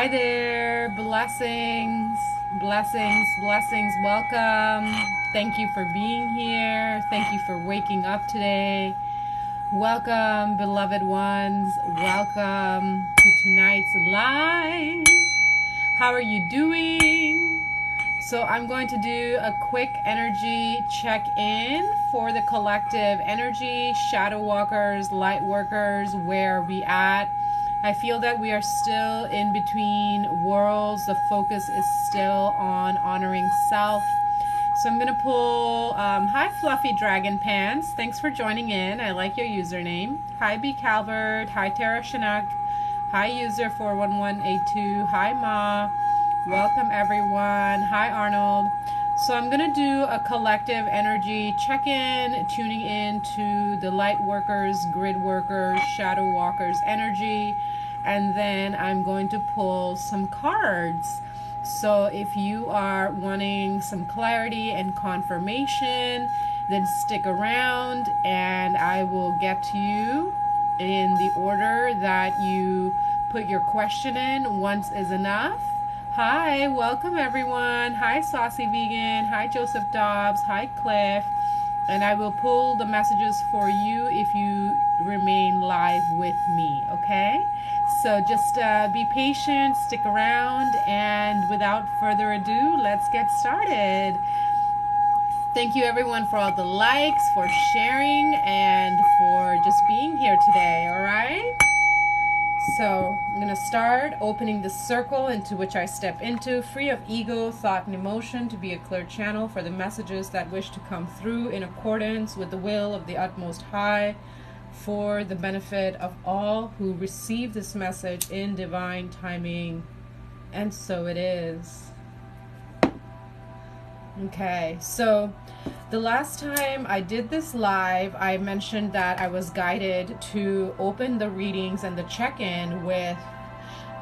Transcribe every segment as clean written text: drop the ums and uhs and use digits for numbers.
Hi there. Blessings, blessings, blessings. Welcome. Thank you for being here. Thank you for waking up today. Welcome, beloved ones. Welcome to tonight's live. How are you doing? So I'm going to do a quick energy check-in for the collective energy, shadow walkers, light workers, where we at. I feel that we are still in between worlds. The focus is still on honoring self. So I'm going to pull, hi Fluffy Dragon Pants. Thanks for joining in. I like your username. Hi B. Calvert. Hi Tara Chinook. Hi user 41182. Hi Ma. Welcome everyone. Hi Arnold. So I'm going to do a collective energy check-in, tuning in to the light workers, grid workers, shadow walkers energy, and then I'm going to pull some cards. So if you are wanting some clarity and confirmation, then stick around and I will get to you in the order that you put your question in. Once is enough. Hi, welcome everyone. Hi, Saucy Vegan. Hi, Joseph Dobbs. Hi, Cliff. And I will pull the messages for you if you remain live with me, okay? So just be patient, stick around, and without further ado, let's get started. Thank you everyone for all the likes, for sharing, and for just being here today, all right? So I'm going to start opening the circle into which I step into, free of ego, thought, and emotion, to be a clear channel for the messages that wish to come through in accordance with the will of the utmost high, for the benefit of all who receive this message in divine timing. And so it is. Okay, so the last time I did this live, I mentioned that I was guided to open the readings and the check-in with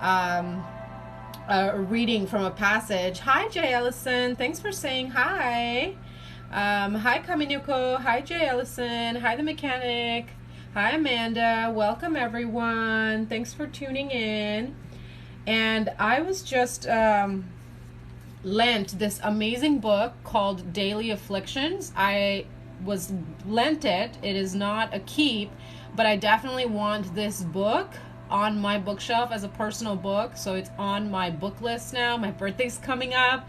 a reading from a passage. Hi, Jay Ellison. Thanks for saying hi. Hi, Kaminuko. Hi, Jay Ellison. Hi, The Mechanic. Hi, Amanda. Welcome, everyone. Thanks for tuning in. And I was just lent this amazing book called Daily Afflictions. I was lent it. It is not a keep, but I definitely want this book on my bookshelf as a personal book. So it's on my book list now. My birthday's coming up,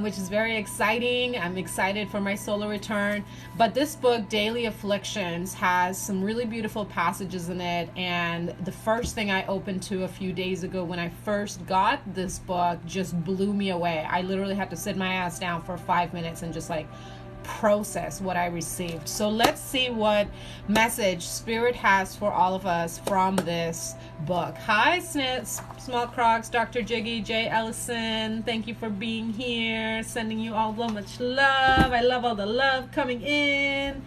which is very exciting. I'm excited for my solar return. But this book, Daily Afflictions, has some really beautiful passages in it. And the first thing I opened to a few days ago when I first got this book just blew me away. I literally had to sit my ass down for 5 minutes and just like process what I received. So let's see what message Spirit has for all of us from this book. Hi, Small Crocs, Dr. Jiggy, Jay Ellison. Thank you for being here. Sending you all so much love. I love all the love coming in.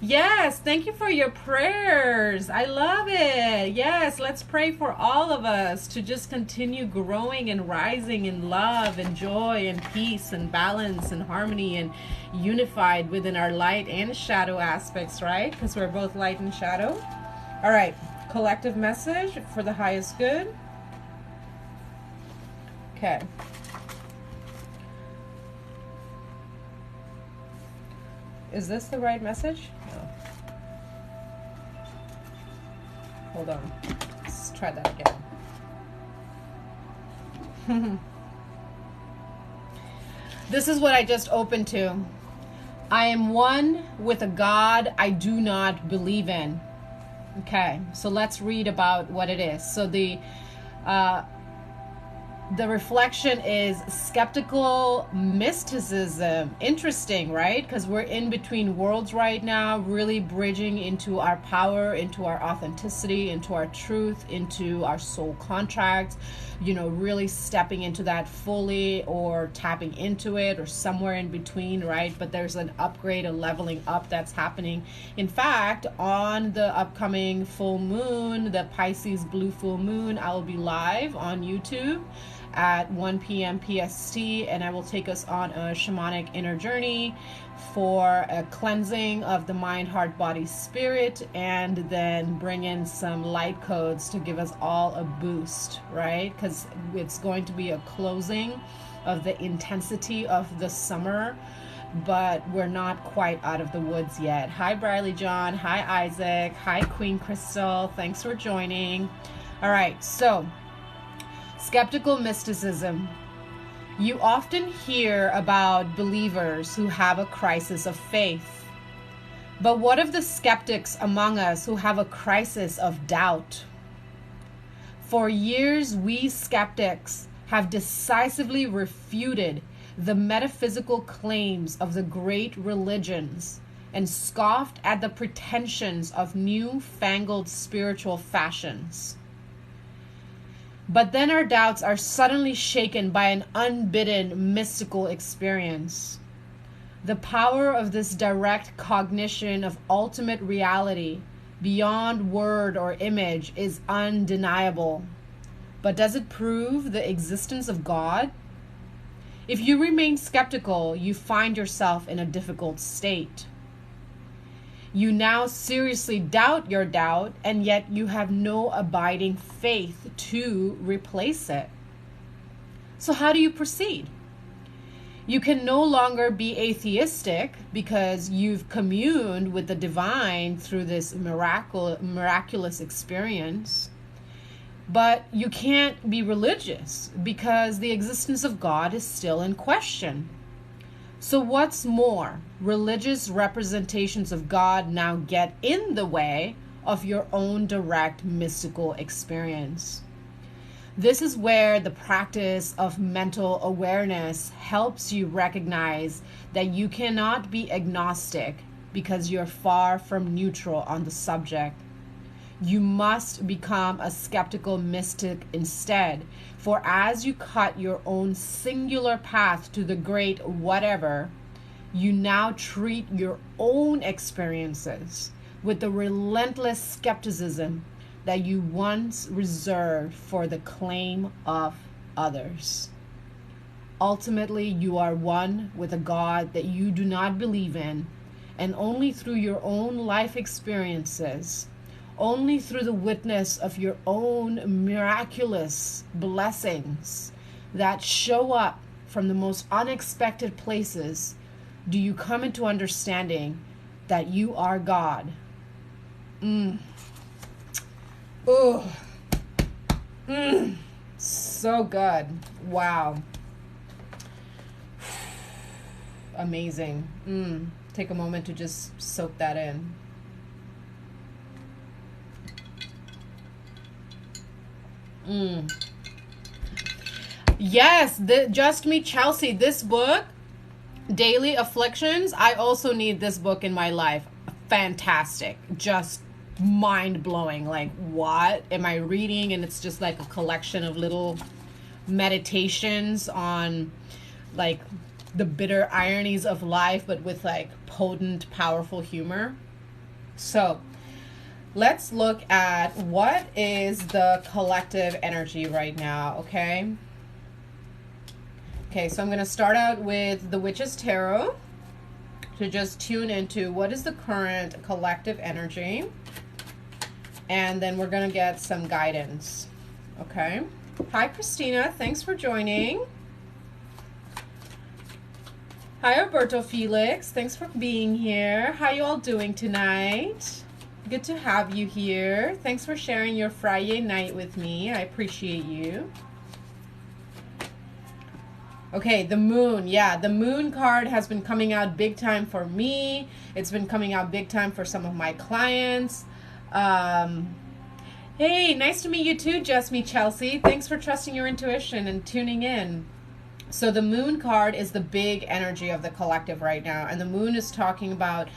Yes, thank you for your prayers. I love it. Yes, let's pray for all of us to just continue growing and rising in love and joy and peace and balance and harmony and unified within our light and shadow aspects, right? Because we're both light and shadow. All right, collective message for the highest good. Okay. Is this the right message? No. Hold on. Let's try that again. This is what I just opened to. I am one with a God I do not believe in. Okay, so let's read about what it is. So the reflection is skeptical mysticism. Interesting, right? Because we're in between worlds right now, really bridging into our power, into our authenticity, into our truth, into our soul contract, you know, really stepping into that fully or tapping into it or somewhere in between, right? But there's an upgrade, a leveling up that's happening. In fact, on the upcoming full moon, the Pisces blue full moon, I will be live on YouTube. at 1 p.m. PST, and I will take us on a shamanic inner journey for a cleansing of the mind, heart, body, spirit, and then bring in some light codes to give us all a boost, right? Because it's going to be a closing of the intensity of the summer, but we're not quite out of the woods yet. Hi, Briley John. Hi, Isaac. Hi, Queen Crystal. Thanks for joining. All right, so skeptical mysticism. You often hear about believers who have a crisis of faith. But what of the skeptics among us who have a crisis of doubt? For years, we skeptics have decisively refuted the metaphysical claims of the great religions and scoffed at the pretensions of new-fangled spiritual fashions. But then our doubts are suddenly shaken by an unbidden mystical experience. The power of this direct cognition of ultimate reality beyond word or image is undeniable. But does it prove the existence of God? If you remain skeptical, you find yourself in a difficult state. You now seriously doubt your doubt, and yet you have no abiding faith to replace it. So how do you proceed? You can no longer be atheistic because you've communed with the divine through this miraculous experience. But you can't be religious because the existence of God is still in question. So what's more, religious representations of God now get in the way of your own direct mystical experience. This is where the practice of mental awareness helps you recognize that you cannot be agnostic because you're far from neutral on the subject. You must become a skeptical mystic instead, for as you cut your own singular path to the great whatever, you now treat your own experiences with the relentless skepticism that you once reserved for the claim of others. Ultimately, you are one with a God that you do not believe in, and only through your own life experiences, only through the witness of your own miraculous blessings that show up from the most unexpected places, do you come into understanding that you are God. Oh, so good. Wow. Amazing. Take a moment to just soak that in. Yes, Just Me Chelsea, this book, Daily Afflictions, I also need this book in my life. Fantastic. Just mind-blowing. Like, what am I reading? And it's just like a collection of little meditations on like the bitter ironies of life, but with like potent, powerful humor. So let's look at what is the collective energy right now, okay? Okay, so I'm going to start out with the Witch's Tarot to just tune into what is the current collective energy. And then we're going to get some guidance, okay? Hi, Christina. Thanks for joining. Hi, Alberto Felix. Thanks for being here. How you all doing tonight? Good to have you here. Thanks for sharing your Friday night with me. I appreciate you. Okay, the moon. Yeah, the moon card has been coming out big time for me. It's been coming out big time for some of my clients. Hey, nice to meet you too, Just Me Chelsea. Thanks for trusting your intuition and tuning in. So the moon card is the big energy of the collective right now. And the moon is talking about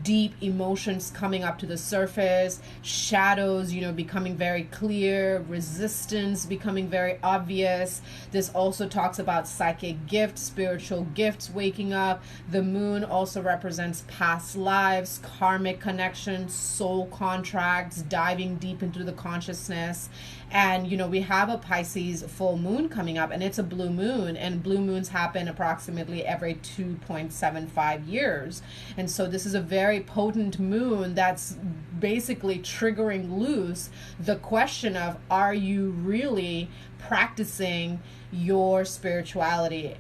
deep emotions coming up to the surface, shadows, becoming very clear, resistance becoming very obvious. This also talks about psychic gifts, spiritual gifts waking up. The moon also represents past lives, karmic connections, soul contracts, diving deep into the consciousness. And, you know, we have a Pisces full moon coming up, and it's a blue moon, and blue moons happen approximately every 2.75 years. And so this is a very potent moon that's basically triggering loose the question of, are you really practicing your spirituality?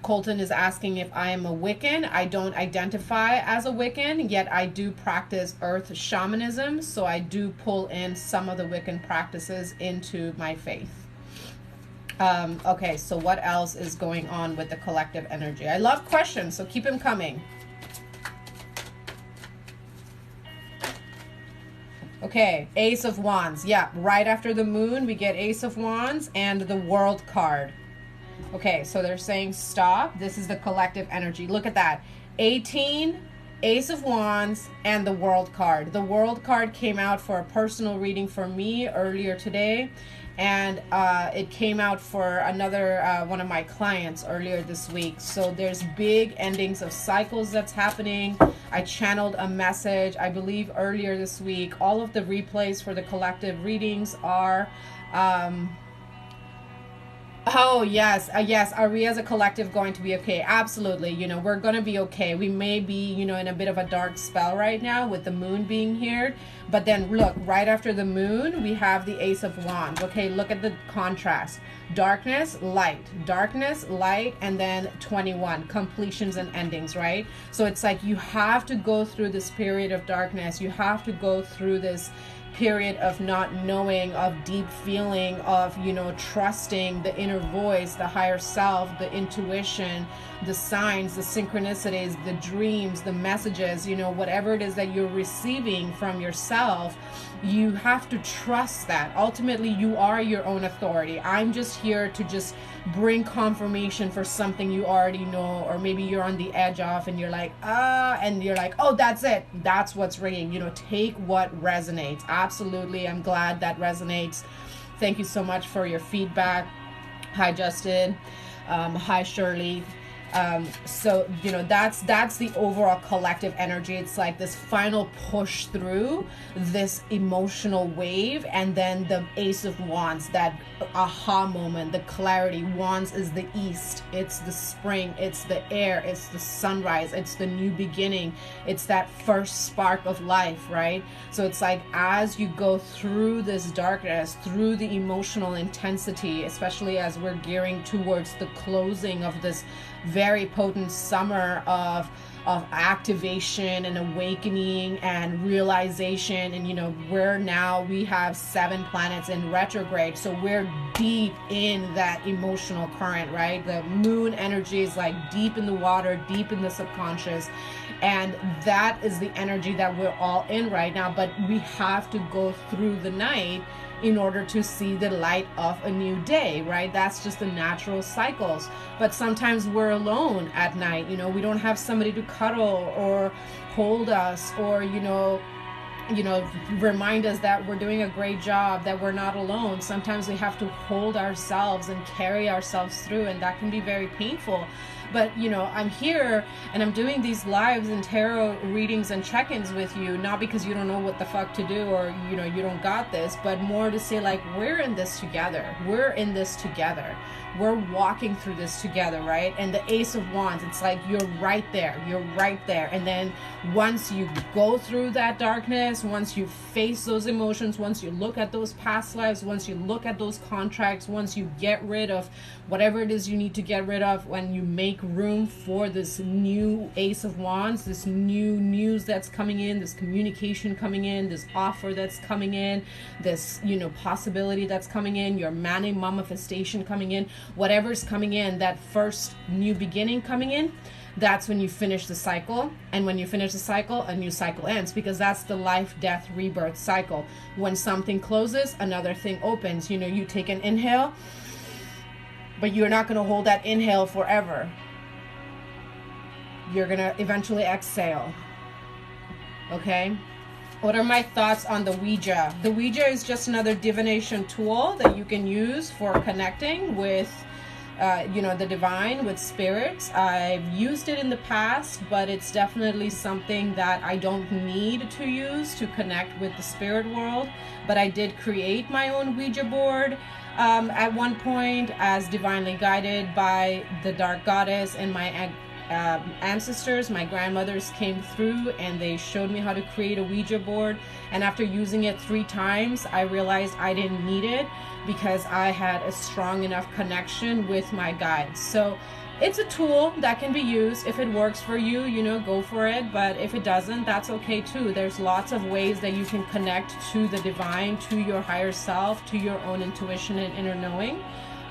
Colton is asking if I am a Wiccan. I don't identify as a Wiccan, yet I do practice earth shamanism, so I do pull in some of the Wiccan practices into my faith. Okay, so what else is going on with the collective energy? I love questions, so keep them coming. Okay, Ace of Wands. Yeah, right after the moon, we get Ace of Wands and the World card. Okay, so they're saying stop. This is the collective energy. Look at that. 18, Ace of Wands, and the World card. The World card came out for a personal reading for me earlier today, and it came out for another one of my clients earlier this week. So there's big endings of cycles that's happening. I channeled a message, I believe, earlier this week. All of the replays for the collective readings are... Oh, yes. Yes. Are we as a collective going to be okay? Absolutely. You know, we're going to be okay. We may be, you know, in a bit of a dark spell right now with the moon being here. But then look, right after the moon, we have the Ace of Wands. Okay, look at the contrast. Darkness, light, and then 21, completions and endings, right? So it's like you have to go through this period of darkness. You have to go through this period of not knowing, of deep feeling, of, you know, trusting the inner voice, the higher self, the intuition, the signs, the synchronicities, the dreams, the messages, you know, whatever it is that you're receiving from yourself. You have to trust that. Ultimately, you are your own authority. I'm just here to just bring confirmation for something you already know, or maybe you're on the edge of and you're like, and you're like, oh, that's it. That's what's ringing. You know, take what resonates. Absolutely. I'm glad that resonates. Thank you so much for your feedback. Hi, Justin. Hi, Shirley. So, you know, that's the overall collective energy. It's like this final push through this emotional wave, and then the Ace of Wands, that aha moment, the clarity. Wands is the east, it's the spring, it's the air, it's the sunrise, it's the new beginning, it's that first spark of life, right? So it's like as you go through this darkness, through the emotional intensity, especially as we're gearing towards the closing of this very potent summer of activation and awakening and realization. And, you know, we have 7 planets in retrograde, so we're deep in that emotional current, right? The moon energy is like deep in the water, deep in the subconscious, and that is the energy that we're all in right now. But we have to go through the night in order to see the light of a new day, right? That's just the natural cycles. But sometimes we're alone at night, you know, we don't have somebody to cuddle or hold us, or, you know, remind us that we're doing a great job, that we're not alone. Sometimes we have to hold ourselves and carry ourselves through, and that can be very painful. But, you know, I'm here and I'm doing these lives and tarot readings and check-ins with you, not because you don't know what the fuck to do, or, you know, you don't got this, but more to say, like, we're in this together. We're in this together. We're walking through this together, right? And the Ace of Wands, it's like you're right there. You're right there. And then once you go through that darkness, once you face those emotions, once you look at those past lives, once you look at those contracts, once you get rid of whatever it is you need to get rid of, when you make room for this new Ace of Wands, this new news that's coming in, this communication coming in, this offer that's coming in, this, you know, possibility that's coming in, your manifestation coming in, whatever's coming in, that first new beginning coming in, that's when you finish the cycle. And when you finish the cycle, a new cycle ends, because that's the life, death, rebirth cycle. When something closes, another thing opens. You know, you take an inhale, but you're not going to hold that inhale forever. You're going to eventually exhale. Okay? What are my thoughts on the Ouija? The Ouija is just another divination tool that you can use for connecting with the divine with spirits. I've used it in the past, but it's definitely something that I don't need to use to connect with the spirit world. But I did create my own Ouija board at one point, as divinely guided by the dark goddess, and my ancestors, my grandmothers, came through and they showed me how to create a Ouija board. And after using it 3 times, I realized I didn't need it because I had a strong enough connection with my guides. So it's a tool that can be used. If it works for you, go for it. But if it doesn't, that's okay too. There's lots of ways that you can connect to the divine, to your higher self, to your own intuition and inner knowing.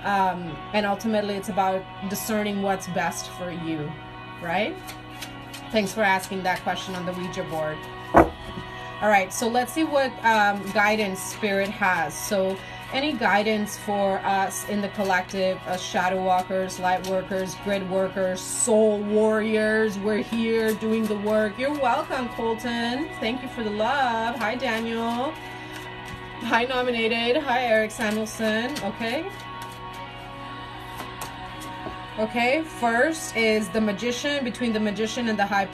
And ultimately, it's about discerning what's best for you, right? Thanks for asking that question on the Ouija board. All right, so let's see what guidance Spirit has. So any guidance for us in the collective, as shadow walkers, light workers, grid workers, soul warriors, we're here doing the work. You're welcome, Colton. Thank you for the love. Hi, Daniel. Hi, Nominated. Hi, Eric Samuelson. Okay, first is the magician, between the magician and the high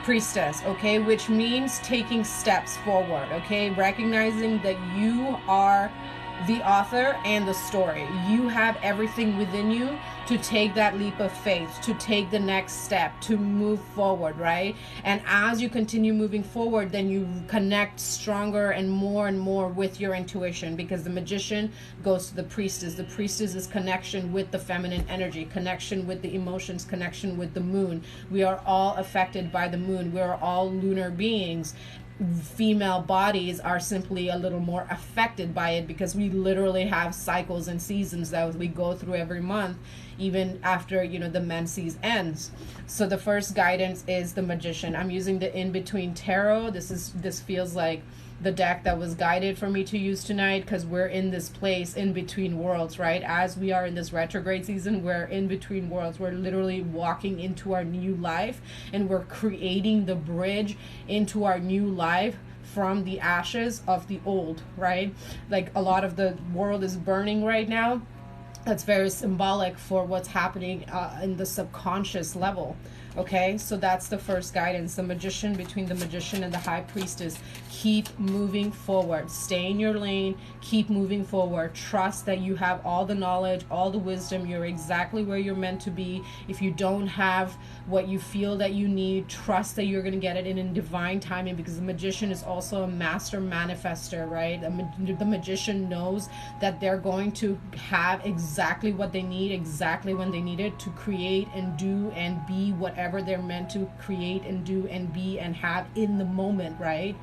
priestess, okay, which means taking steps forward, okay, recognizing that you are the author and the story. You have everything within you to take that leap of faith, to take the next step, to move forward, right? And as you continue moving forward, then you connect stronger and more with your intuition, because the magician goes to the priestess. The priestess is connection with the feminine energy, connection with the emotions, connection with the moon. We are all affected by the moon. We are all lunar beings. Female bodies are simply a little more affected by it because we literally have cycles and seasons that we go through every month, even after the menses ends. So the first guidance is the magician. I'm using the In-Between Tarot. This feels like the deck that was guided for me to use tonight, because we're in this place in between worlds, right? As we are in this retrograde season, we're in between worlds. We're literally walking into our new life, and we're creating the bridge into our new life from the ashes of the old, right? Like a lot of the world is burning right now. That's very symbolic for what's happening in the subconscious level. Okay, so that's the first guidance, the magician, between the magician and the high priestess. Keep moving forward. Stay in your lane. Keep moving forward. Trust that you have all the knowledge, all the wisdom. You're exactly where you're meant to be. If you don't have what you feel that you need, trust that you're going to get it in divine timing, because the magician is also a master manifester, right? The magician knows that they're going to have exactly what they need, exactly when they need it, to create and do and be whatever they're meant to create and do and be and have in the moment, right?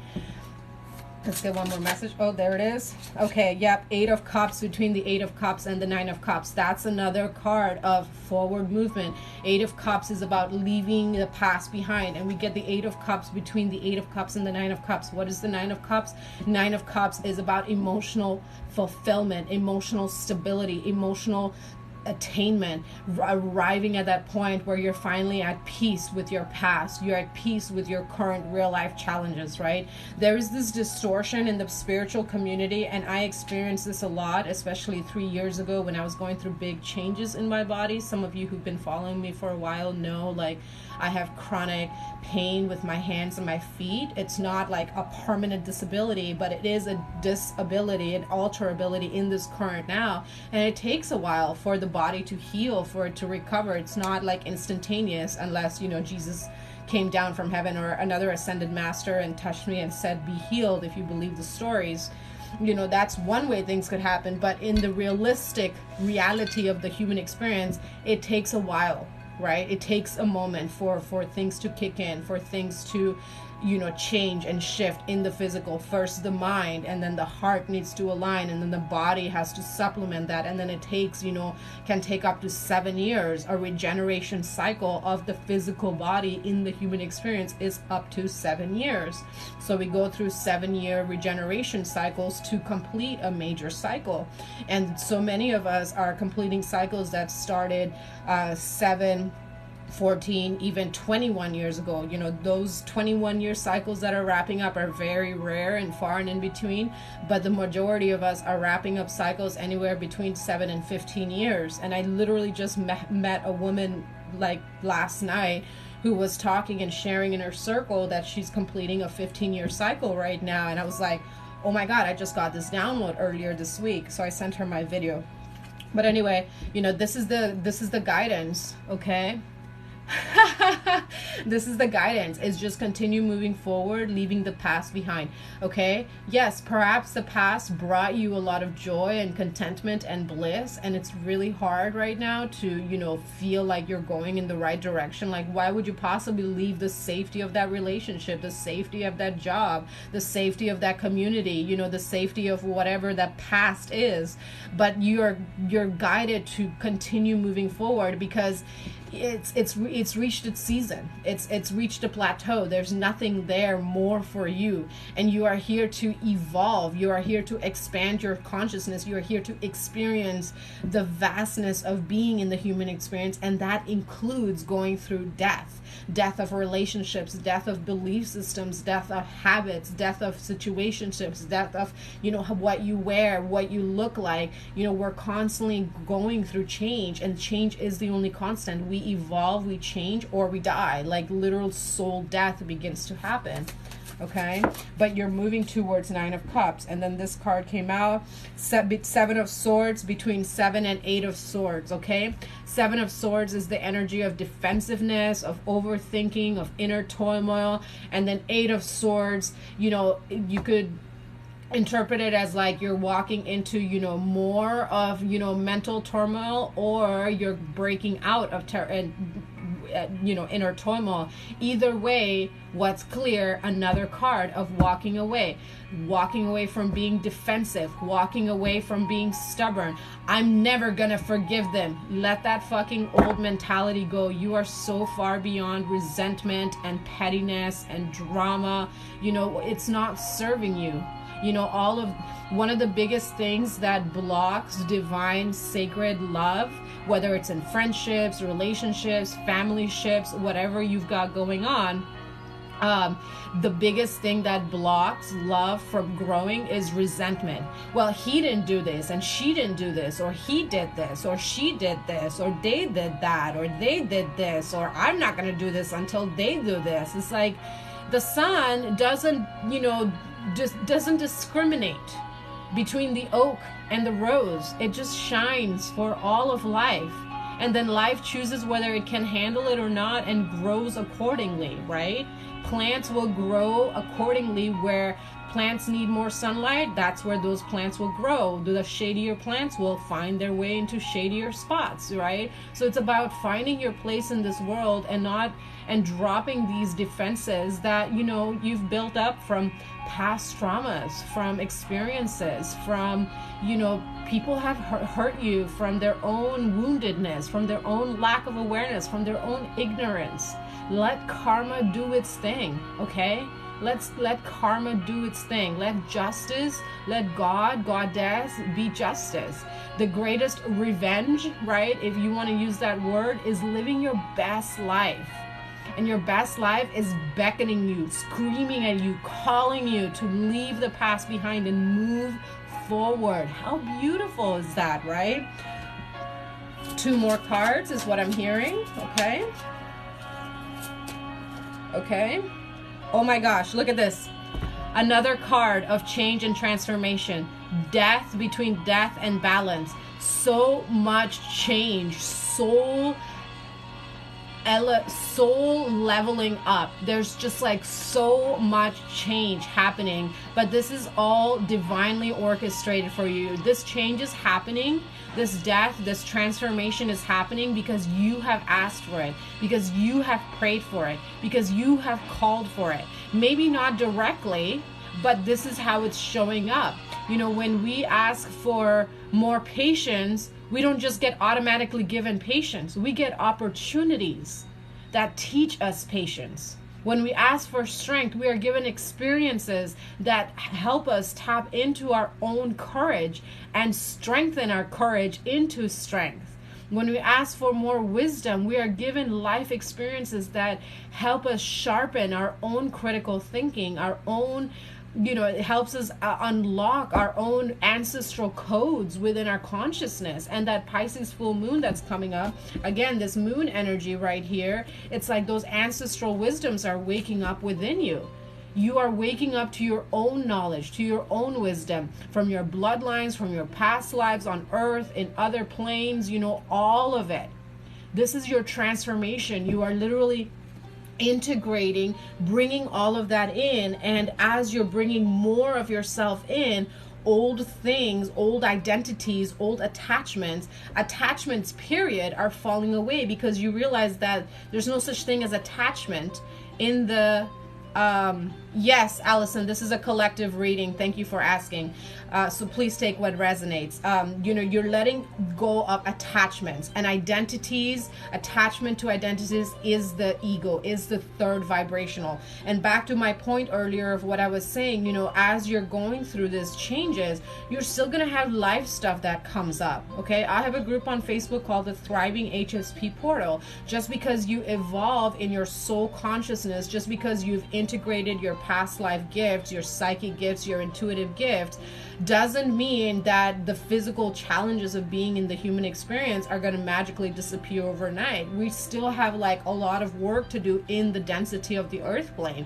Let's get one more message. Oh, there it is. Okay, yep. 8 of Cups, between the 8 of Cups and the 9 of Cups. That's another card of forward movement. 8 of Cups is about leaving the past behind. And we get the 8 of Cups between the 8 of Cups and the 9 of Cups. What is the 9 of Cups? 9 of Cups is about emotional fulfillment, emotional stability, emotional attainment, arriving at that point where you're finally at peace with your past, you're at peace with your current real life challenges, right? There is this distortion in the spiritual community, and I experienced this a lot, especially 3 years ago when I was going through big changes in my body. Some of you who've been following me for a while know, like, I have chronic pain with my hands and my feet. It's not like a permanent disability, but it is a disability, an alterability in this current now. And it takes a while for the body to heal, for it to recover. It's not like instantaneous, unless, Jesus came down from heaven or another ascended master and touched me and said, be healed, if you believe the stories. That's one way things could happen. But in the realistic reality of the human experience, it takes a while. Right? It takes a moment for things to kick in, for things to, change and shift in the physical. First the mind, and then the heart needs to align, and then the body has to supplement that. And then it takes, can take up to 7 years. A regeneration cycle of the physical body in the human experience is up to 7 years. So we go through 7-year regeneration cycles to complete a major cycle. And so many of us are completing cycles that started 7 14, even 21 years ago. You know, those 21-year cycles that are wrapping up are very rare and far and in between, but the majority of us are wrapping up cycles anywhere between 7 and 15 years. And I literally just met a woman like last night who was talking and sharing in her circle that she's completing a 15-year cycle right now. And I was like, oh my God, I just got this download earlier this week. So I sent her my video. But anyway, you know, this is the guidance, okay? This is the guidance, is just continue moving forward, leaving the past behind. Okay, yes, perhaps the past brought you a lot of joy and contentment and bliss, and it's really hard right now to, you know, feel like you're going in the right direction. Like, why would you possibly leave the safety of that relationship, the safety of that job, the safety of that community, you know, the safety of whatever that past is? But you're guided to continue moving forward, because it's reached its season. It's reached a plateau. There's nothing there more for you, and you are here to evolve. You are here to expand your consciousness. You are here to experience the vastness of being in the human experience, and that includes going through death of relationships, death of belief systems, death of habits, death of situationships, death of, you know, what you wear, what you look like. You know, we're constantly going through change, and change is the only constant. We evolve, we change, or we die. Like, literal soul death begins to happen. Okay, but you're moving towards 9 of Cups, and then this card came out, 7 of Swords, between 7 and 8 of Swords. Okay, 7 of Swords is the energy of defensiveness, of overthinking, of inner turmoil, and then 8 of Swords, you know, you could interpret it as like you're walking into, you know, more of, you know, mental turmoil, or you're breaking out of you know, inner turmoil. Either way, what's clear, another card of walking away from being defensive, walking away from being stubborn. I'm never gonna forgive them. Let that fucking old mentality go. You are so far beyond resentment and pettiness and drama. You know, it's not serving you. You know, one of the biggest things that blocks divine sacred love, whether it's in friendships, relationships, family ships, whatever you've got going on, the biggest thing that blocks love from growing is resentment. Well, he didn't do this, and she didn't do this, or he did this, or she did this, or they did that, or they did this, or I'm not going to do this until they do this. It's like the sun doesn't, you know, just doesn't discriminate between the oak and the rose. It just shines for all of life, and then life chooses whether it can handle it or not, and grows accordingly, right? Plants will grow accordingly. Where plants need more sunlight, that's where those plants will grow. The shadier plants will find their way into shadier spots, right? So it's about finding your place in this world, and dropping these defenses that, you know, you've built up from past traumas, from experiences, from, you know, people have hurt you, from their own woundedness, from their own lack of awareness, from their own ignorance. Let karma do its thing, okay? Let karma do its thing. Let justice, let God, goddess be justice. The greatest revenge, right, if you want to use that word, is living your best life. And your best life is beckoning you, screaming at you, calling you to leave the past behind and move forward. How beautiful is that, right? 2 more cards is what I'm hearing, okay? Okay. Oh my gosh, look at this. Another card of change and transformation. Death, between death and balance. So much change. Soul leveling up. There's just like so much change happening, but this is all divinely orchestrated for you. This change is happening, this death, this transformation is happening because you have asked for it, because you have prayed for it, because you have called for it. Maybe not directly, but this is how it's showing up. You know, when we ask for more patience, we don't just get automatically given patience. We get opportunities that teach us patience. When we ask for strength, we are given experiences that help us tap into our own courage and strengthen our courage into strength. When we ask for more wisdom, we are given life experiences that help us sharpen our own critical thinking, our own, it helps us unlock our own ancestral codes within our consciousness. And that Pisces full moon that's coming up, again, this moon energy right here, it's like those ancestral wisdoms are waking up within you. You are waking up to your own knowledge, to your own wisdom, from your bloodlines, from your past lives on earth, in other planes, all of it. This is your transformation. You are literally integrating, bringing all of that in. And as you're bringing more of yourself in, old things, old identities, old attachments period, are falling away, because you realize that there's no such thing as attachment in the yes, Allison, this is a collective reading. Thank you for asking. So please take what resonates. You're letting go of attachments and identities. Attachment to identities is the ego, is the third vibrational. And back to my point earlier of what I was saying, as you're going through these changes, you're still going to have life stuff that comes up. Okay. I have a group on Facebook called the Thriving HSP Portal. Just because you evolve in your soul consciousness, just because you've integrated your past life gifts, your psychic gifts, your intuitive gifts, doesn't mean that the physical challenges of being in the human experience are going to magically disappear overnight. We still have like a lot of work to do in the density of the earth plane.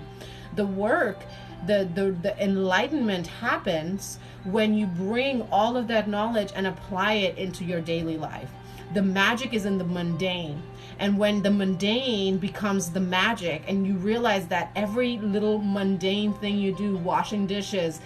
The work, the enlightenment happens when you bring all of that knowledge and apply it into your daily life. The magic is in the mundane. And when the mundane becomes the magic, and you realize that every little mundane thing you do, washing dishes,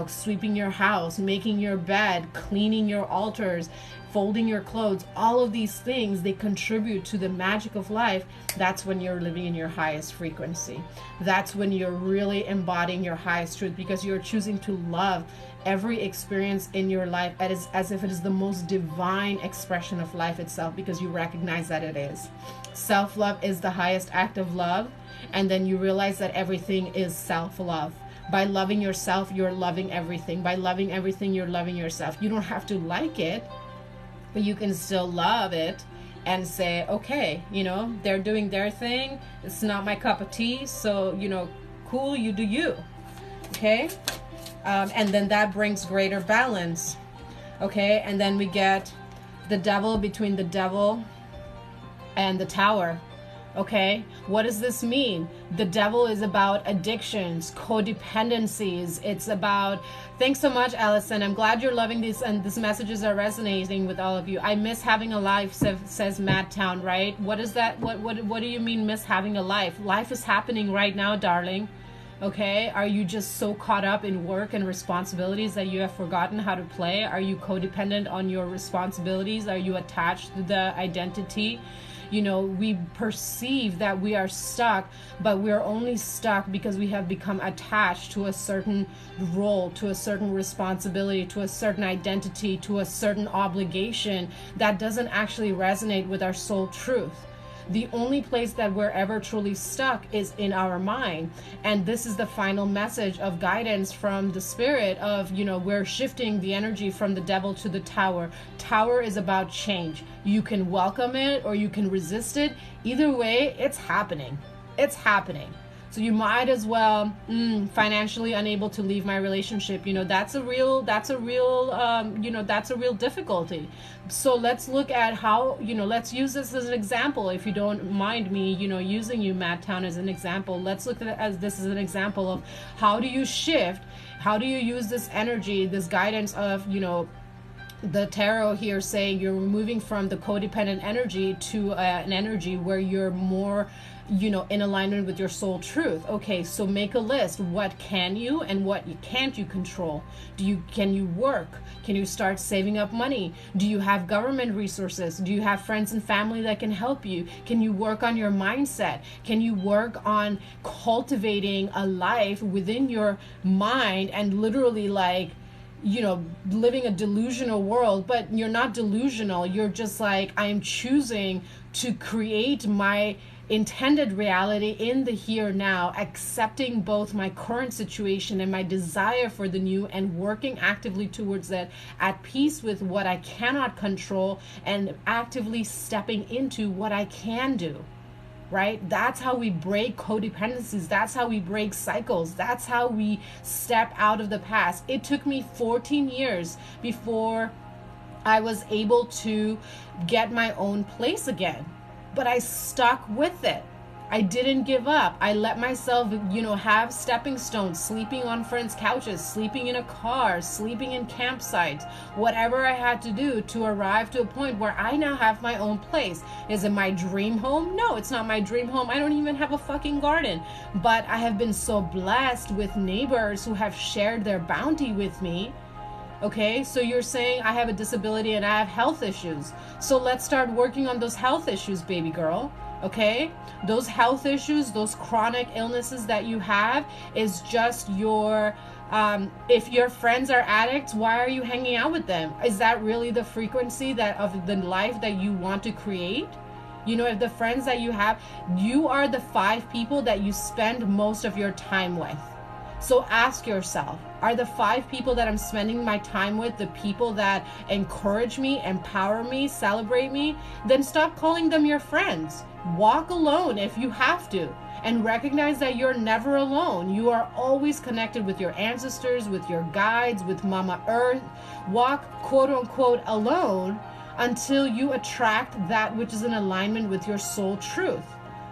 sweeping your house, making your bed, cleaning your altars, folding your clothes, all of these things, they contribute to the magic of life. That's when you're living in your highest frequency. That's when you're really embodying your highest truth, because you're choosing to love every experience in your life as if it is the most divine expression of life itself, because you recognize that it is. Self-love is the highest act of love, and then you realize that everything is self-love. By loving yourself, you're loving everything. By loving everything, you're loving yourself. You don't have to like it, but you can still love it and say, okay, they're doing their thing. It's not my cup of tea. So, cool, you do you. Okay. And then that brings greater balance. Okay. And then we get the devil between the devil and the tower. Okay, what does this mean? The devil is about addictions, codependencies. It's about, thanks so much, Allison. I'm glad you're loving these, and these messages are resonating with all of you. I miss having a life, says Madtown, right? What is that? What do you mean miss having a life? Life is happening right now, darling. Okay, are you just so caught up in work and responsibilities that you have forgotten how to play? Are you codependent on your responsibilities? Are you attached to the identity? We perceive that we are stuck, but we're only stuck because we have become attached to a certain role, to a certain responsibility, to a certain identity, to a certain obligation that doesn't actually resonate with our soul truth. The only place that we're ever truly stuck is in our mind. And this is the final message of guidance from the spirit of, we're shifting the energy from the devil to the tower. Tower is about change. You can welcome it or you can resist it. Either way, it's happening. It's happening. So you might as well, financially unable to leave my relationship. That's a real difficulty. So let's look at how, let's use this as an example. If you don't mind me, using you, Madtown, as an example, let's look at this as an example of how do you shift, how do you use this energy, this guidance of, the tarot here saying you're moving from the codependent energy to an energy where you're more in alignment with your soul truth. Okay, so make a list. What can you and what you can't you control? Can you work? Can you start saving up money? Do you have government resources? Do you have friends and family that can help you? Can you work on your mindset? Can you work on cultivating a life within your mind and literally living a delusional world? But you're not delusional. You're just like, I am choosing to create my intended reality in the here now, accepting both my current situation and my desire for the new, and working actively towards that, at peace with what I cannot control, and actively stepping into what I can do. Right? That's how we break codependencies. That's how we break cycles. That's how we step out of the past. It took me 14 years before I was able to get my own place again, but I stuck with it. I didn't give up. I let myself, have stepping stones, sleeping on friends' couches, sleeping in a car, sleeping in campsites, whatever I had to do to arrive to a point where I now have my own place. Is it my dream home? No, it's not my dream home. I don't even have a fucking garden. But I have been so blessed with neighbors who have shared their bounty with me. Okay, so you're saying I have a disability and I have health issues. So let's start working on those health issues, baby girl. Okay, those health issues, those chronic illnesses that you have is just your, if your friends are addicts, why are you hanging out with them? Is that really the frequency of the life that you want to create? If the friends that you have, you are the 5 people that you spend most of your time with. So ask yourself, are the 5 people that I'm spending my time with the people that encourage me, empower me, celebrate me? Then stop calling them your friends. Walk alone if you have to, and recognize that you're never alone. You are always connected with your ancestors, with your guides, with Mama Earth. Walk quote unquote alone until you attract that which is in alignment with your soul truth.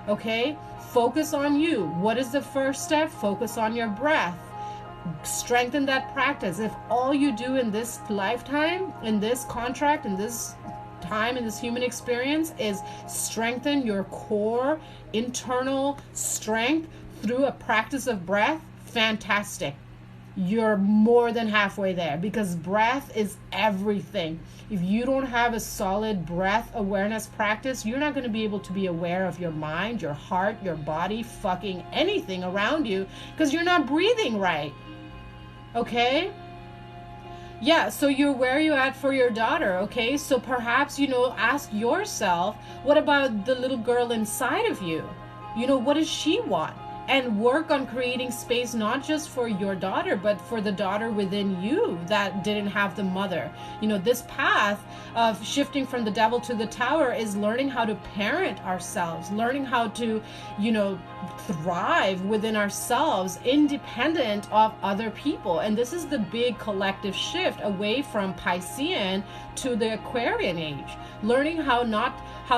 Okay? Focus on you. What is the first step? Focus on your breath. Strengthen that practice. If all you do in this lifetime, in this contract, in this time, in this human experience is strengthen your core internal strength through a practice of breath, fantastic. You're more than halfway there, because breath is everything. If you don't have a solid breath awareness practice, you're not going to be able to be aware of your mind, your heart, your body, fucking anything around you, because you're not breathing right. Okay? Yeah, so where are you at for your daughter? Okay, so perhaps, ask yourself, what about the little girl inside of you? What does she want? And work on creating space, not just for your daughter, but for the daughter within you that didn't have the mother. This path of shifting from the devil to the tower is learning how to parent ourselves, learning how to, thrive within ourselves, independent of other people. And this is the big collective shift away from Piscean to the Aquarian age. Learning how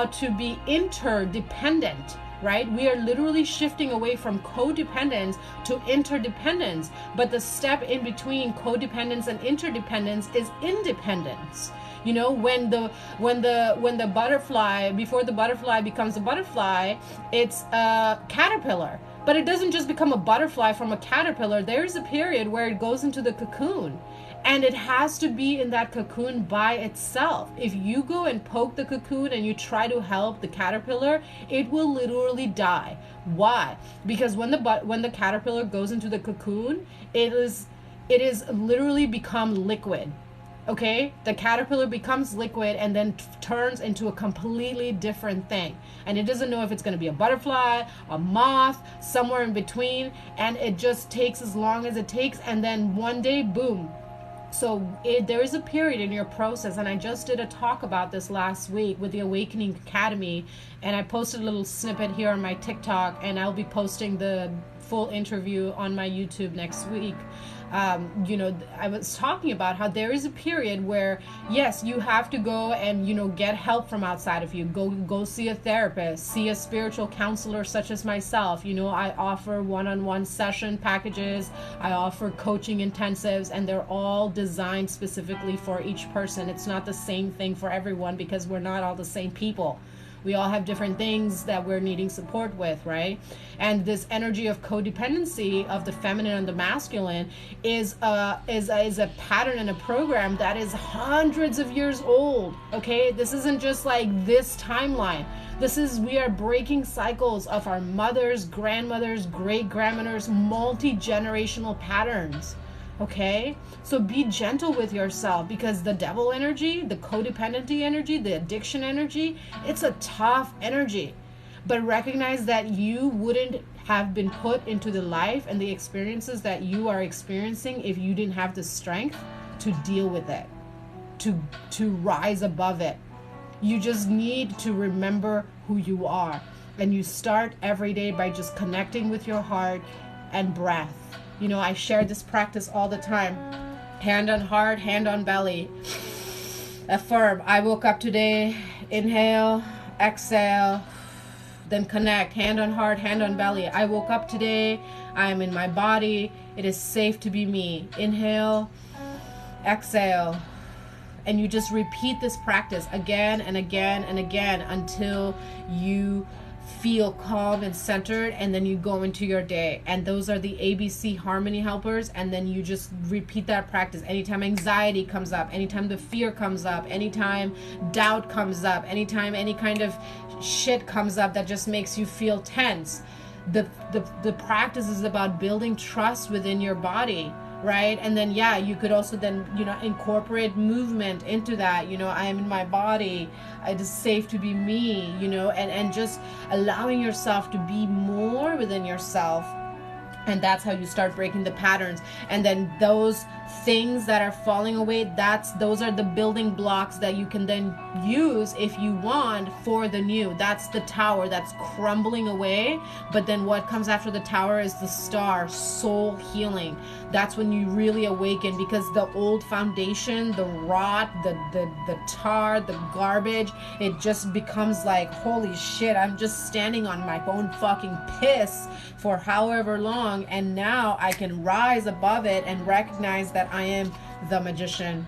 to be interdependent. Right? We are literally shifting away from codependence to interdependence. But the step in between codependence and interdependence is independence. When the butterfly, before the butterfly becomes a butterfly, it's a caterpillar. But it doesn't just become a butterfly from a caterpillar. There's a period where it goes into the cocoon. And it has to be in that cocoon by itself. If you go and poke the cocoon and you try to help the caterpillar, it will literally die. Why? Because when the caterpillar goes into the cocoon, it is literally become liquid. Okay? The caterpillar becomes liquid and then turns into a completely different thing. And it doesn't know if it's going to be a butterfly, a moth, somewhere in between. And it just takes as long as it takes. And then one day, boom. So there is a period in your process, and I just did a talk about this last week with the Awakening Academy, and I posted a little snippet here on my TikTok, and I'll be posting the full interview on my YouTube next week. I was talking about how there is a period where, yes, you have to go and, get help from outside of you. Go see a therapist, see a spiritual counselor such as myself. I offer one-on-one session packages. I offer coaching intensives, and they're all designed specifically for each person. It's not the same thing for everyone because we're not all the same people. We all have different things that we're needing support with, right? And this energy of codependency of the feminine and the masculine is a pattern and a program that is hundreds of years old, okay? This isn't just like this timeline. We are breaking cycles of our mothers, grandmothers, great-grandmothers, multi-generational patterns. Okay, so be gentle with yourself, because the devil energy, the codependency energy, the addiction energy, it's a tough energy. But recognize that you wouldn't have been put into the life and the experiences that you are experiencing if you didn't have the strength to deal with it, to rise above it. You just need to remember who you are. And you start every day by just connecting with your heart and breath. You know, I share this practice all the time. Hand on heart, hand on belly. Affirm, I woke up today. Inhale, exhale, then connect. Hand on heart, hand on belly. I woke up today. I am in my body. It is safe to be me. Inhale, exhale. And you just repeat this practice again and again and again until you feel calm and centered, and then you go into your day. And those are the ABC harmony helpers. And then you just repeat that practice anytime anxiety comes up, anytime the fear comes up, anytime doubt comes up, anytime any kind of shit comes up that just makes you feel tense. The practice is about building trust within your body, right? And then you could also then incorporate movement into that. I am in my body, it is safe to be me, and just allowing yourself to be more within yourself. And that's how you start breaking the patterns. And then those things that are falling away, those are the building blocks that you can then use if you want for the new. That's the tower that's crumbling away. But then what comes after the tower is the star, soul healing. That's when you really awaken, because the old foundation, the rot, the tar, the garbage, it just becomes like, holy shit, I'm just standing on my own fucking piss for however long, and now I can rise above it and recognize that I am the magician.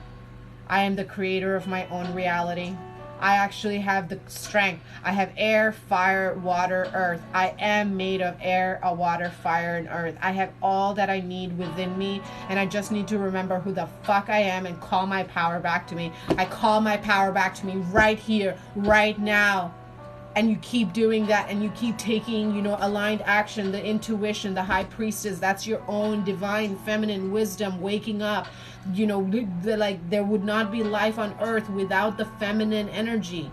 I am the creator of my own reality. I actually have the strength. I have air, fire, water, earth. I am made of air, water, fire, and earth. I have all that I need within me, and I just need to remember who the fuck I am and call my power back to me. I call my power back to me right here, right now. And you keep doing that, and you keep taking, aligned action, the intuition, the high priestess. That's your own divine feminine wisdom waking up. There would not be life on earth without the feminine energy.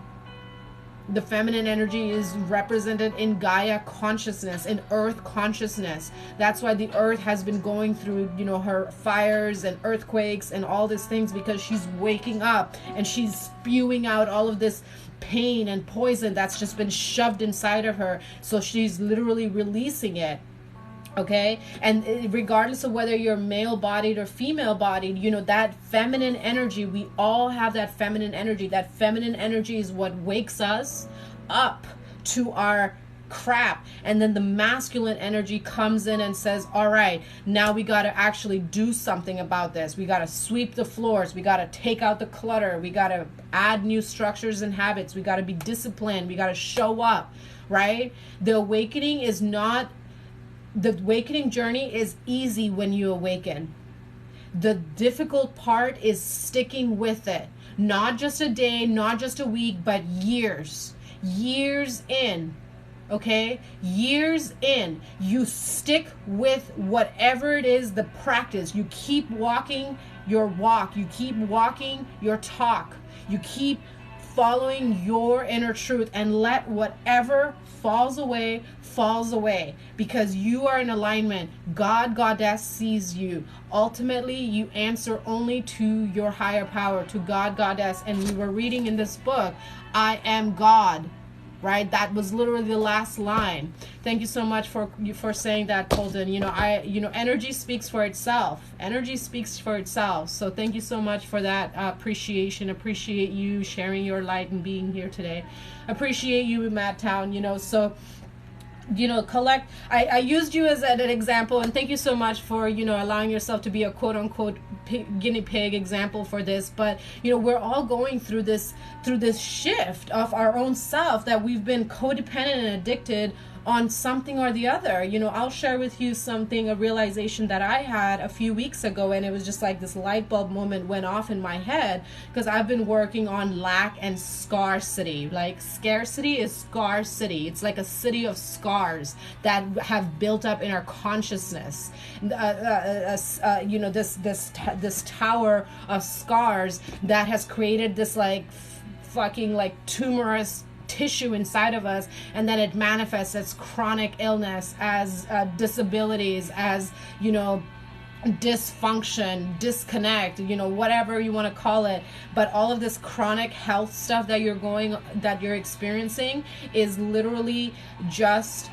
The feminine energy is represented in Gaia consciousness, in earth consciousness. That's why the earth has been going through, her fires and earthquakes and all these things, because she's waking up and she's spewing out all of this pain and poison that's just been shoved inside of her. So she's literally releasing it. Okay, and regardless of whether you're male-bodied or female-bodied, that feminine energy, we all have that feminine energy. That feminine energy is what wakes us up to our crap. And then the masculine energy comes in and says, all right, now we got to actually do something about this. We got to sweep the floors. We got to take out the clutter. We got to add new structures and habits. We got to be disciplined. We got to show up, right? The awakening journey is easy when you awaken. The difficult part is sticking with it. Not just a day, not just a week, but years. Years in. Okay? Years in. You stick with whatever it is, the practice. You keep walking your walk. You keep walking your talk. You keep following your inner truth, and let whatever falls away, because you are in alignment. God, Goddess sees you. Ultimately, you answer only to your higher power, to God, Goddess. And we were reading in this book, I am God. Right? That was literally the last line. Thank you so much for saying that, Colton. Energy speaks for itself. Energy speaks for itself. So thank you so much for that appreciation. Appreciate you sharing your light and being here today. Appreciate you, Madtown. So collect. I used you as an example, and thank you so much for allowing yourself to be a quote unquote guinea pig example for this. But we're all going through this shift of our own self, that we've been codependent and addicted on something or the other. You know, I'll share with you something, a realization that I had a few weeks ago, and it was just like this light bulb moment went off in my head, because I've been working on lack and scarcity. Like, scarcity is scarcity. It's like a city of scars that have built up in our consciousness. You know, this tower of scars that has created this like fucking like tumorous tissue inside of us, and then it manifests as chronic illness, as disabilities, as, you know, dysfunction, disconnect, you know, whatever you want to call it. But all of this chronic health stuff that you're experiencing is literally just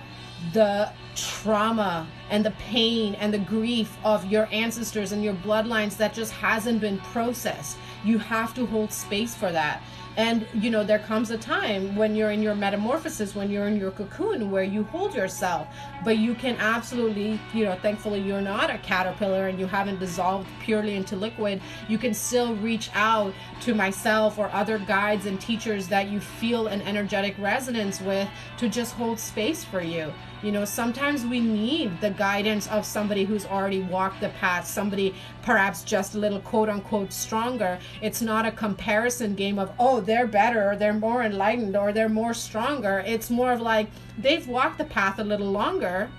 the trauma and the pain and the grief of your ancestors and your bloodlines that just hasn't been processed. You have to hold space for that. And, you know, there comes a time when you're in your metamorphosis, when you're in your cocoon, where you hold yourself. But you can absolutely, you know, thankfully you're not a caterpillar and you haven't dissolved purely into liquid. You can still reach out to myself or other guides and teachers that you feel an energetic resonance with, to just hold space for you. You know, sometimes we need the guidance of somebody who's already walked the path, somebody perhaps just a little quote unquote stronger. It's not a comparison game of, oh, they're better, or they're more enlightened, or they're more stronger. It's more of like, they've walked the path a little longer,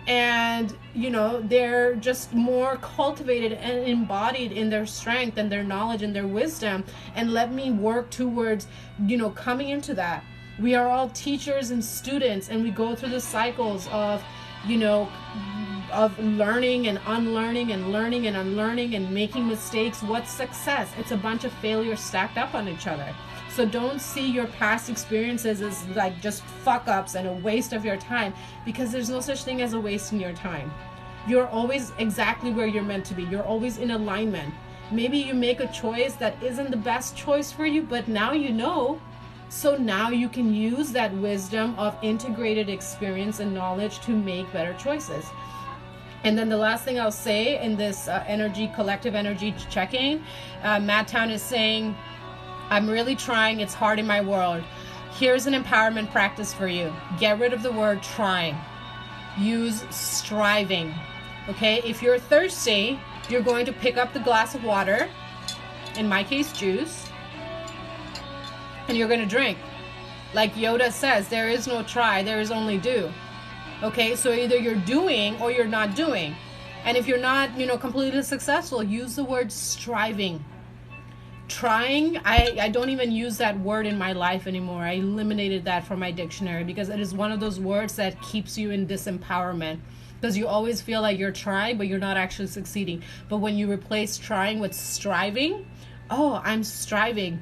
and, you know, they're just more cultivated and embodied in their strength and their knowledge and their wisdom. And let me work towards, you know, coming into that. We are all teachers and students, and we go through the cycles of, you know, of learning and unlearning and learning and unlearning and making mistakes. What's success? It's a bunch of failures stacked up on each other. So don't see your past experiences as like just fuck ups and a waste of your time, because there's no such thing as a waste in your time. You're always exactly where you're meant to be. You're always in alignment. Maybe you make a choice that isn't the best choice for you, but now you know. So now you can use that wisdom of integrated experience and knowledge to make better choices. And then the last thing I'll say in this collective energy checking, Madtown is saying, I'm really trying. It's hard in my world. Here's an empowerment practice for you. Get rid of the word trying. Use striving. Okay? If you're thirsty, you're going to pick up the glass of water, in my case, juice, and you're going to drink. Like Yoda says, there is no try, there is only do. Okay, so either you're doing or you're not doing. And if you're not, you know, completely successful, use the word striving. Trying, I don't even use that word in my life anymore. I eliminated that from my dictionary, because it is one of those words that keeps you in disempowerment. Because you always feel like you're trying, but you're not actually succeeding. But when you replace trying with striving, oh, I'm striving.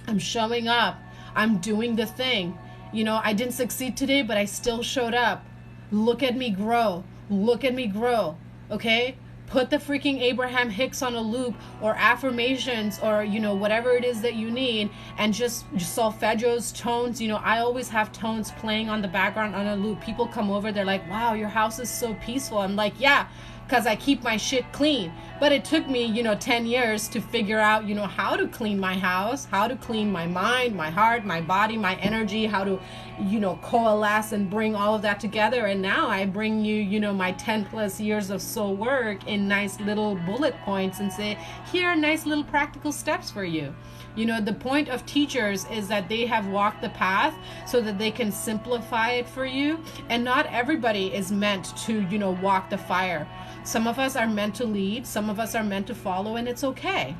I'm showing up. I'm doing the thing. You know, I didn't succeed today, but I still showed up. Look at me grow. Look at me grow. Okay? Put the freaking Abraham Hicks on a loop, or affirmations, or, you know, whatever it is that you need, and just solfeggios, tones. You know, I always have tones playing on the background on a loop. People come over, they're like, wow, your house is so peaceful. I'm like, yeah, because I keep my shit clean. But it took me, you know, 10 years to figure out, you know, how to clean my house, how to clean my mind, my heart, my body, my energy, how to, you know, coalesce and bring all of that together. And now I bring you, you know, my 10 plus years of soul work in nice little bullet points, and say, here are nice little practical steps for you. You know, the point of teachers is that they have walked the path so that they can simplify it for you. And not everybody is meant to, you know, walk the fire. Some of us are meant to lead, some of us are meant to follow, and it's okay.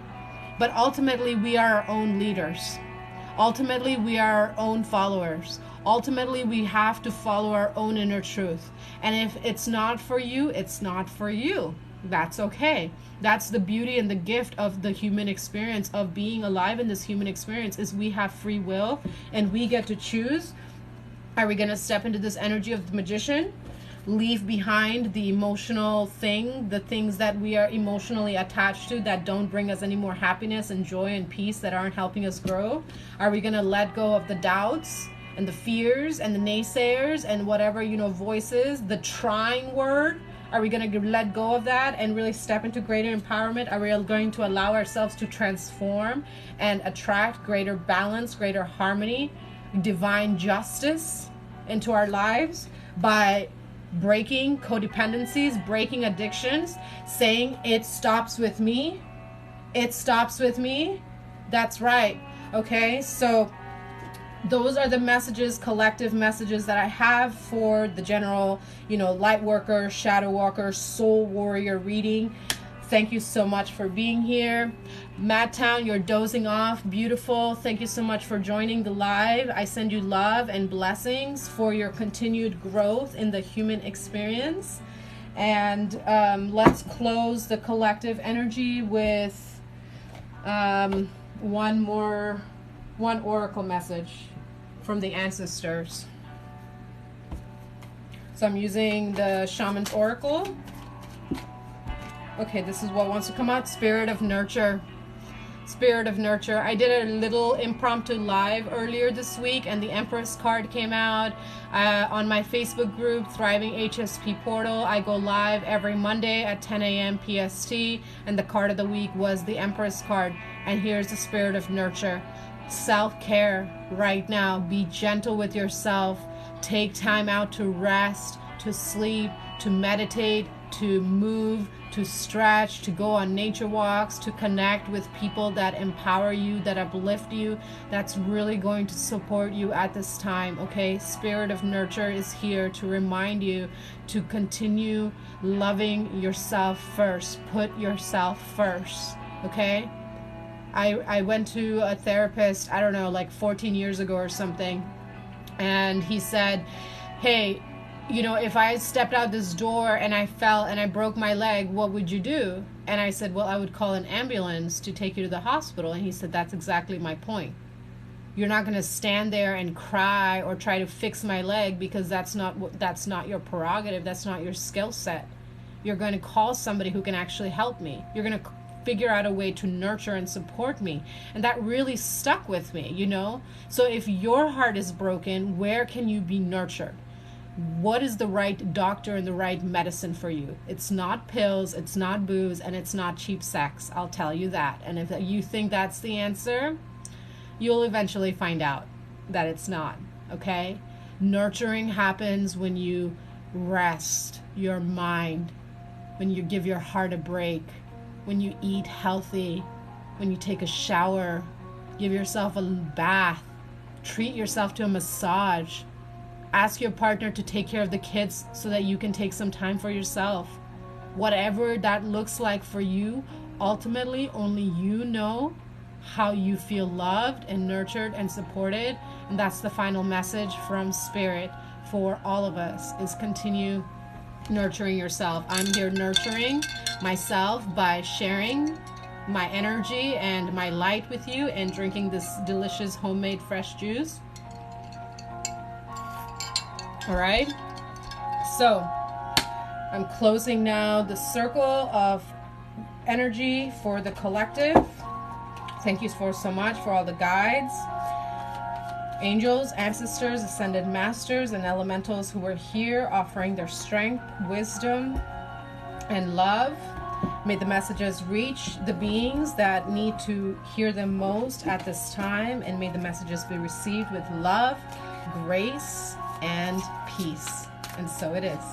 But ultimately, we are our own leaders. Ultimately, we are our own followers. Ultimately, we have to follow our own inner truth. And if it's not for you, it's not for you. That's okay. That's the beauty and the gift of the human experience, of being alive in this human experience, is we have free will, and we get to choose. Are we going to step into this energy of the magician? Leave behind the emotional thing, the things that we are emotionally attached to that don't bring us any more happiness and joy and peace, that aren't helping us grow? Are we going to let go of the doubts and the fears and the naysayers and whatever, you know, voices, the trying word? Are we going to let go of that and really step into greater empowerment? Are we going to allow ourselves to transform and attract greater balance, greater harmony, divine justice, into our lives by breaking codependencies, breaking addictions, saying it stops with me. It stops with me. That's right. Okay, so those are the messages, collective messages that I have for the general, light worker, shadow walker, soul warrior reading. Thank you so much for being here. Madtown, you're dozing off. Beautiful. Thank you so much for joining the live. I send you love and blessings for your continued growth in the human experience. And let's close the collective energy with one oracle message from the ancestors. So I'm using the Shaman's Oracle. Okay, this is what wants to come out. Spirit of nurture. Spirit of nurture. I did a little impromptu live earlier this week, and the Empress card came out on my Facebook group, Thriving HSP Portal. I go live every Monday at 10 a.m. PST, and the card of the week was the Empress card. And here's the spirit of nurture. Self-care right now. Be gentle with yourself. Take time out to rest, to sleep, to meditate, to move, to stretch, to go on nature walks, to connect with people that empower you, that uplift you, that's really going to support you at this time, okay? Spirit of nurture is here to remind you to continue loving yourself first. Put yourself first, okay? I went to a therapist, I don't know, like 14 years ago or something, and he said, hey, if I stepped out this door and I fell and I broke my leg, what would you do? And I said, well, I would call an ambulance to take you to the hospital. And he said, that's exactly my point. You're not going to stand there and cry or try to fix my leg, because that's not your prerogative. That's not your skill set. You're going to call somebody who can actually help me. You're going to figure out a way to nurture and support me. And that really stuck with me, So if your heart is broken, where can you be nurtured? What is the right doctor and the right medicine for you? It's not pills, it's not booze, and it's not cheap sex. I'll tell you that. And if you think that's the answer, you'll eventually find out that it's not, okay? Nurturing happens when you rest your mind, when you give your heart a break, when you eat healthy, when you take a shower, give yourself a bath, treat yourself to a massage. Ask your partner to take care of the kids so that you can take some time for yourself. Whatever that looks like for you, ultimately only you know how you feel loved and nurtured and supported. And that's the final message from Spirit for all of us, is continue nurturing yourself. I'm here nurturing myself by sharing my energy and my light with you and drinking this delicious homemade fresh juice. All right, so I'm closing now the circle of energy for the collective. Thank you so much for all the guides, angels, ancestors, ascended masters, and elementals who were here offering their strength, wisdom, and love. May the messages reach the beings that need to hear them most at this time, and may the messages be received with love, grace, and peace. And so it is.